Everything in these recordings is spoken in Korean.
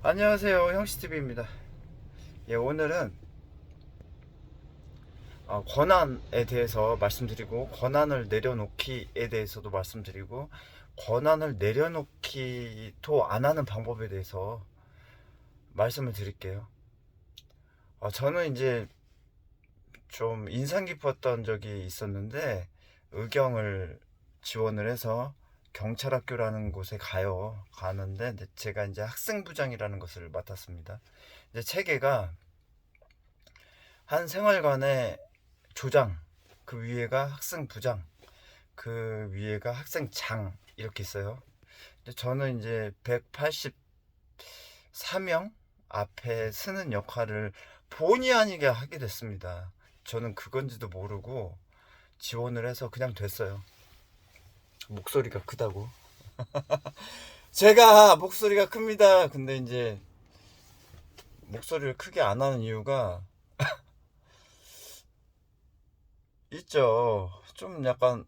안녕하세요, 형씨TV입니다. 예, 오늘은 권한에 대해서 말씀드리고, 권한을 내려놓기에 대해서도 말씀드리고, 권한을 내려놓기도 안 하는 방법에 대해서 말씀을 드릴게요. 저는 이제 좀 인상 깊었던 적이 있었는데, 의경을 지원을 해서 경찰학교라는 곳에 가는데, 제가 이제 학생부장이라는 것을 맡았습니다. 이제 체계가 한 생활관에 조장, 그 위에가 학생부장, 그 위에가 학생장 이렇게 있어요. 근데 저는 이제 184명 앞에 서는 역할을 본의 아니게 하게 됐습니다. 저는 그건지도 모르고 지원을 해서 그냥 됐어요. 목소리가 크다고. 제가 목소리가 큽니다. 근데 이제 목소리를 크게 안 하는 이유가 있죠. 좀 약간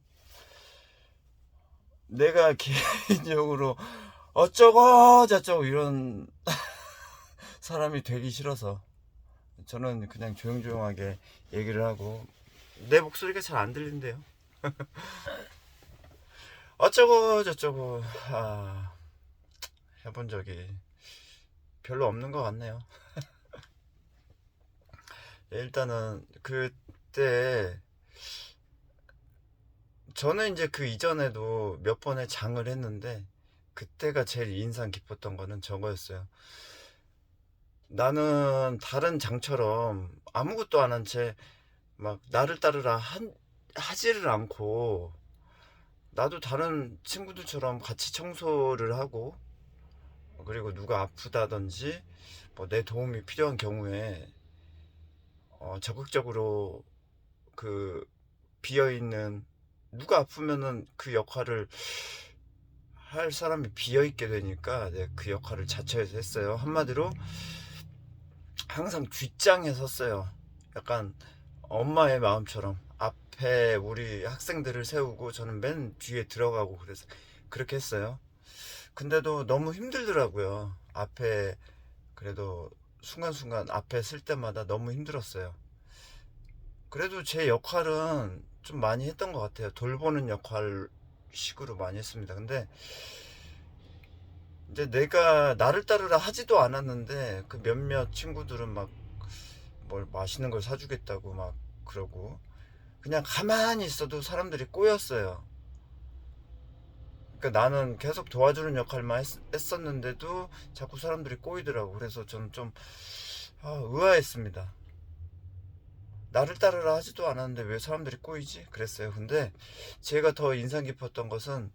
내가 개인적으로 어쩌고 저쩌고 이런 사람이 되기 싫어서 저는 그냥 조용조용하게 얘기를 하고, 내 목소리가 잘 안 들린대요. 어쩌고 저쩌고 해본 적이 별로 없는 것 같네요. 일단은 그때 저는 이제 그 이전에도 몇 번의 장을 했는데, 그때가 제일 인상 깊었던 거는 저거였어요. 나는 다른 장처럼 아무것도 안 한 채 막 나를 따르라 하지를 않고, 나도 다른 친구들처럼 같이 청소를 하고, 그리고 누가 아프다든지 뭐 내 도움이 필요한 경우에 적극적으로 그 비어있는, 누가 아프면은 그 역할을 할 사람이 비어있게 되니까 그 역할을 자처해서 했어요. 한마디로 항상 뒷장에 섰어요. 약간 엄마의 마음처럼 앞에 우리 학생들을 세우고 저는 맨 뒤에 들어가고, 그래서 그렇게 했어요. 근데도 너무 힘들더라고요. 앞에, 그래도 순간순간 앞에 쓸 때마다 너무 힘들었어요. 그래도 제 역할은 좀 많이 했던 것 같아요. 돌보는 역할 식으로 많이 했습니다. 근데 이제 내가 나를 따르라 하지도 않았는데, 그 몇몇 친구들은 막 뭘 맛있는 걸 사주겠다고 막 그러고, 그냥 가만히 있어도 사람들이 꼬였어요. 그러니까 나는 계속 도와주는 역할만 했었는데도 자꾸 사람들이 꼬이더라고. 그래서 저는 좀 의아했습니다. 나를 따르라 하지도 않았는데 왜 사람들이 꼬이지? 그랬어요. 근데 제가 더 인상 깊었던 것은,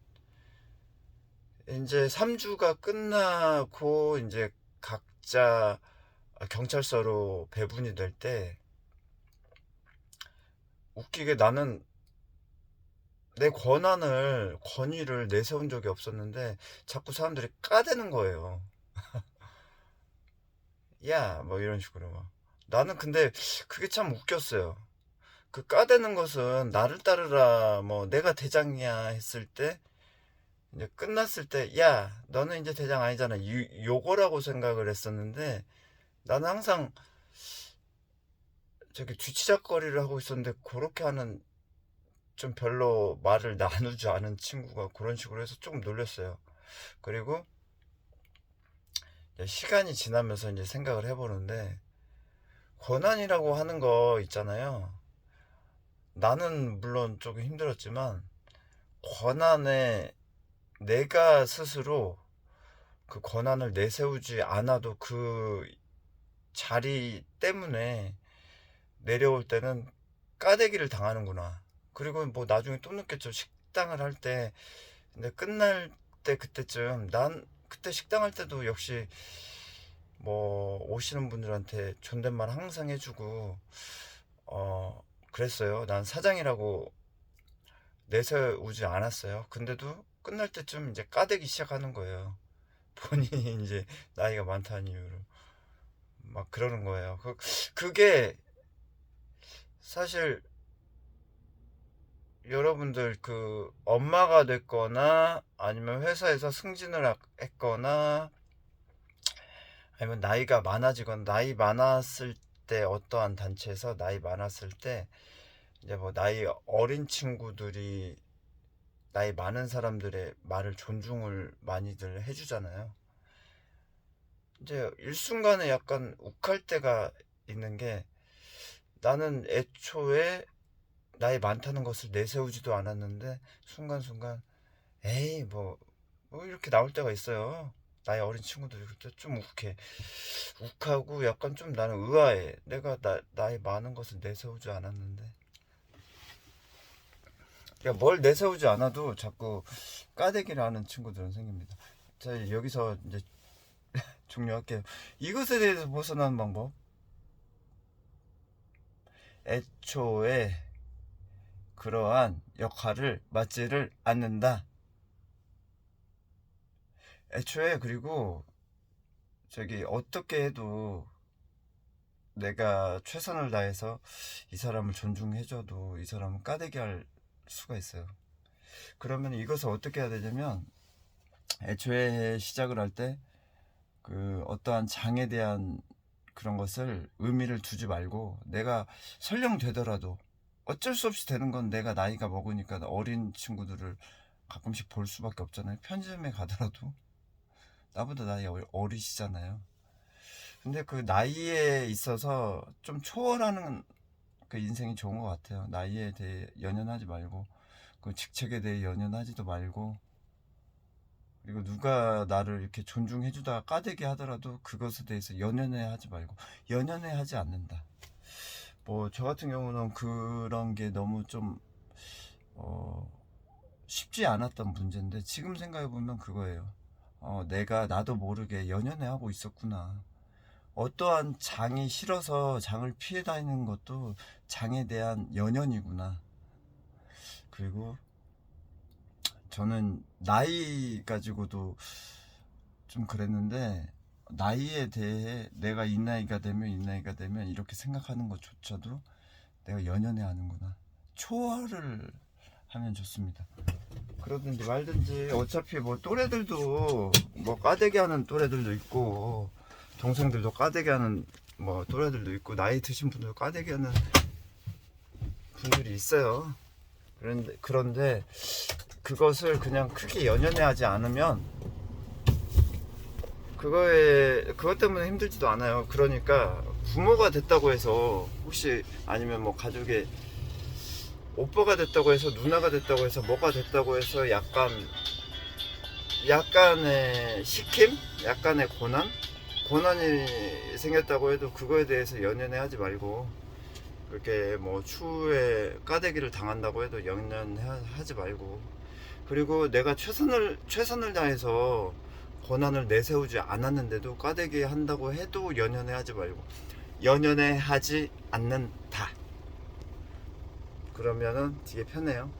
이제 3주가 끝나고 이제 각자 경찰서로 배분이 될 때, 웃기게 나는 내 권위를 내세운 적이 없었는데 자꾸 사람들이 까대는 거예요. 야, 뭐 이런 식으로 막. 나는 근데 그게 참 웃겼어요. 그 까대는 것은 나를 따르라, 뭐 내가 대장이야 했을 때, 이제 끝났을 때, 야, 너는 이제 대장 아니잖아, 요거라고 생각을 했었는데, 나는 항상 저기 뒤치작거리를 하고 있었는데, 그렇게 하는, 좀 별로 말을 나누지 않은 친구가 그런 식으로 해서 조금 놀랐어요. 그리고 시간이 지나면서 이제 생각을 해보는데, 권한이라고 하는 거 있잖아요. 나는 물론 조금 힘들었지만, 권한에 내가 스스로 그 권한을 내세우지 않아도 그 자리 때문에 내려올 때는 까대기를 당하는구나. 그리고 뭐 나중에 또 느꼈죠. 식당을 할 때, 근데 끝날 때 그때쯤, 난 그때 식당 할 때도 역시 뭐 오시는 분들한테 존댓말 항상 해주고 그랬어요. 난 사장이라고 내세우지 않았어요. 근데도 끝날 때쯤 이제 까대기 시작하는 거예요. 본인이 이제 나이가 많다는 이유로 막 그러는 거예요. 그게 사실 여러분들 그 엄마가 됐거나 아니면 회사에서 승진을 했거나 아니면 나이가 많아지건 나이 많았을 때 어떠한 단체에서 나이 많았을 때 이제 뭐 나이 어린 친구들이 나이 많은 사람들의 말을 존중을 많이들 해주잖아요. 이제 일순간에 약간 욱할 때가 있는 게 나는 애초에 나이 많다는 것을 내세우지도 않았는데 순간순간 에이 뭐 이렇게 나올 때가 있어요. 나이 어린 친구들이 그때 좀 욱하고 약간 좀 나는 의아해. 내가 나이 많은 것을 내세우지 않았는데. 그러니까 뭘 내세우지 않아도 자꾸 까대기를 하는 친구들은 생깁니다. 자, 여기서 이제 종료할게요. 이것에 대해서 벗어나는 방법. 애초에 그러한 역할을 맡지를 않는다. 애초에 그리고 저기 어떻게 해도 내가 최선을 다해서 이 사람을 존중해줘도 이 사람은 까대기 할 수가 있어요. 그러면 이것을 어떻게 해야 되냐면 애초에 시작을 할 때 그 어떠한 장에 대한 그런 것을 의미를 두지 말고 내가 설령 되더라도 어쩔 수 없이 되는 건 내가 나이가 먹으니까 어린 친구들을 가끔씩 볼 수밖에 없잖아요. 편의점에 가더라도 나보다 나이 어리시잖아요. 근데 그 나이에 있어서 좀 초월하는 그 인생이 좋은 것 같아요. 나이에 대해 연연하지 말고 그 직책에 대해 연연하지도 말고 그리고 누가 나를 이렇게 존중해주다가 까대기 하더라도 그것에 대해서 연연해 하지 말고 연연해 하지 않는다. 뭐 저 같은 경우는 그런 게 너무 좀 쉽지 않았던 문제인데 지금 생각해보면 그거예요. 내가 나도 모르게 연연해 하고 있었구나. 어떠한 장이 싫어서 장을 피해 다니는 것도 장에 대한 연연이구나. 그리고 저는 나이 가지고도 좀 그랬는데 나이에 대해 내가 이 나이가 되면 이렇게 생각하는 것조차도 내가 연연해 하는구나. 초월을 하면 좋습니다. 그러든지 말든지 어차피 뭐 또래들도 뭐 까대기 하는 또래들도 있고 동생들도 까대기 하는 뭐 또래들도 있고 나이 드신 분들 까대기 하는 분들이 있어요. 그런데 그것을 그냥 크게 연연해 하지 않으면 그것 때문에 힘들지도 않아요. 그러니까 부모가 됐다고 해서 혹시 아니면 뭐 가족의 오빠가 됐다고 해서 누나가 됐다고 해서 뭐가 됐다고 해서 약간의 시킴? 약간의 고난이 생겼다고 해도 그거에 대해서 연연해 하지 말고 그렇게 뭐 추후에 까대기를 당한다고 해도 연연하지 말고 그리고 내가 최선을 다해서 고난을 내세우지 않았는데도 까대기 한다고 해도 연연해 하지 말고 연연해 하지 않는다. 그러면은 되게 편해요.